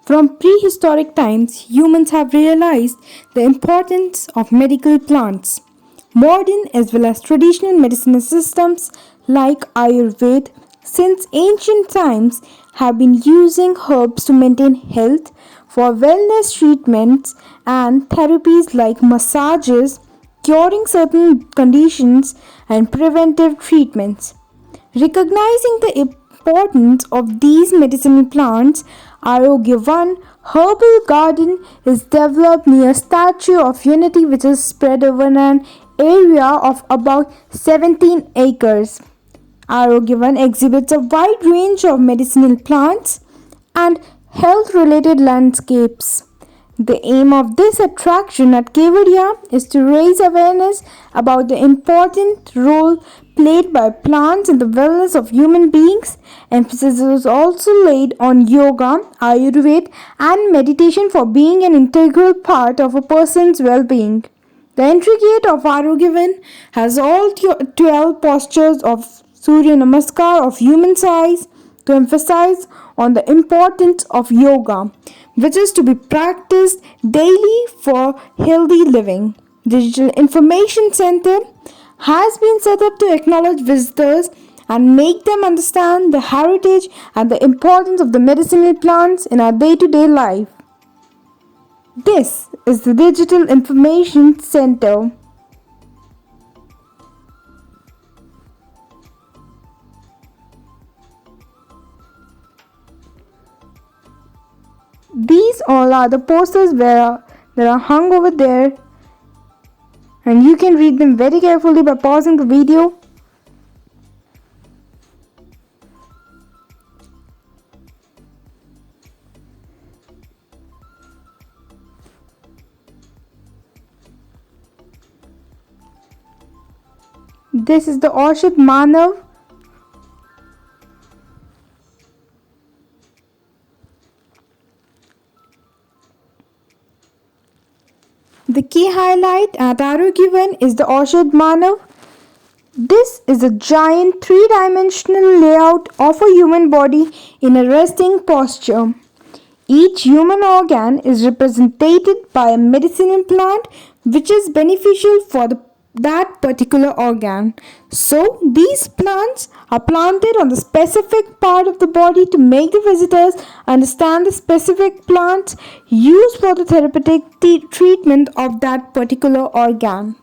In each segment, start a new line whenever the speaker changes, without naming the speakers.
From prehistoric times, humans have realized the importance of medical plants. Modern as well as traditional medicinal systems like Ayurveda since ancient times have been using herbs to maintain health for wellness treatments and therapies like massages, curing certain conditions, and preventive treatments. Recognizing the importance of these medicinal plants, Arogya Herbal Garden is developed near Statue of Unity, which is spread over an area of about 17 acres. Arogya exhibits a wide range of medicinal plants and health related landscapes. The aim of this attraction at Kevadia is to raise awareness about the important role played by plants in the wellness of human beings. Emphasis is also laid on yoga, Ayurveda, and meditation for being an integral part of a person's well being. The entry gate of Arogyavan has all 12 postures of Surya Namaskar of human size to emphasize on the importance of yoga, which is to be practiced daily for healthy living. Digital Information Center has been set up to acknowledge visitors and make them understand the heritage and the importance of the medicinal plants in our day-to-day life. This is the Digital Information Center. These all are the posters that are hung over there, and you can read them very carefully by pausing the video. This is the Aushad Manav. The key highlight at Arogyavan is the Aushad Manav. This is a giant three-dimensional layout of a human body in a resting posture. Each human organ is represented by a medicinal plant which is beneficial for that particular organ. So, these plants are planted on the specific part of the body to make the visitors understand the specific plants used for the therapeutic treatment of that particular organ.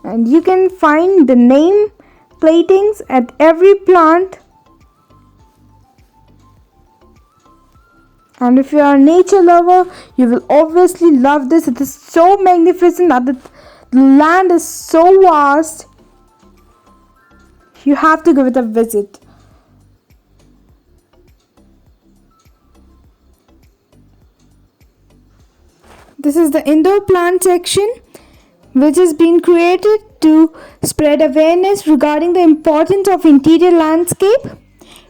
And you can find the name platings at every plant. And if you are a nature lover, you will obviously love this. It is so magnificent that the land is so vast. You have to give it a visit. This is the indoor plant section, which has been created to spread awareness regarding the importance of interior landscape.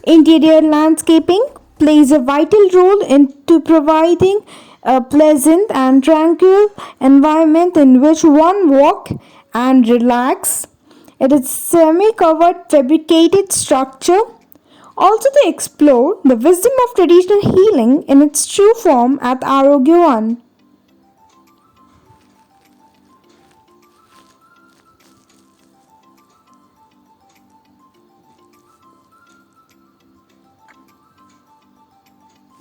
Interior landscaping plays a vital role into providing a pleasant and tranquil environment in which one walk and relax. It is semi-covered fabricated structure. Also they explore the wisdom of traditional healing in its true form at Arogyavan.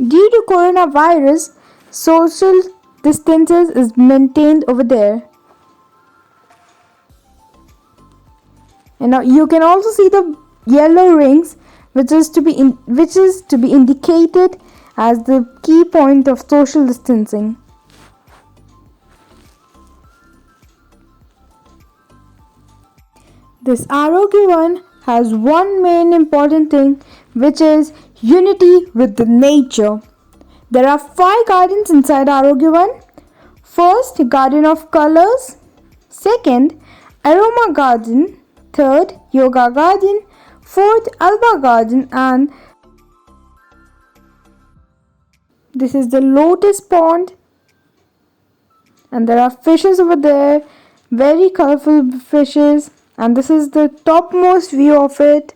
Due to coronavirus, social distances is maintained over there. And now you can also see the yellow rings, which is to be indicated as the key point of social distancing. This Arogyavan has one main important thing, which is unity with the nature. There are 5 gardens inside Arogyavan. First, Garden of Colors. Second, Aroma Garden. Third, Yoga Garden. Fourth, Alba Garden. And this is the Lotus Pond. And there are fishes over there. Very colorful fishes. And this is the topmost view of it.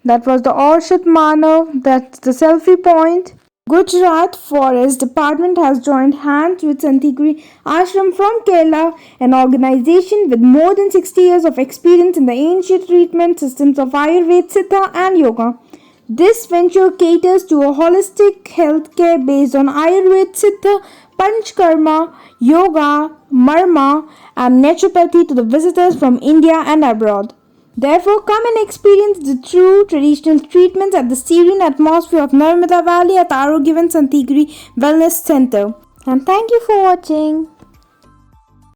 That was the Orshit Manav. That's the selfie point. Gujarat Forest Department has joined hands with Santigiri Ashram from Kerala, an organization with more than 60 years of experience in the ancient treatment systems of Ayurveda, Siddha, and Yoga. This venture caters to a holistic healthcare based on Ayurveda, Siddha, Panchkarma, Yoga, Marma, and naturopathy to the visitors from India and abroad. Therefore, come and experience the true traditional treatments at the serene atmosphere of Narmada Valley at Arogyvan Santigiri Wellness Center. And thank you for watching.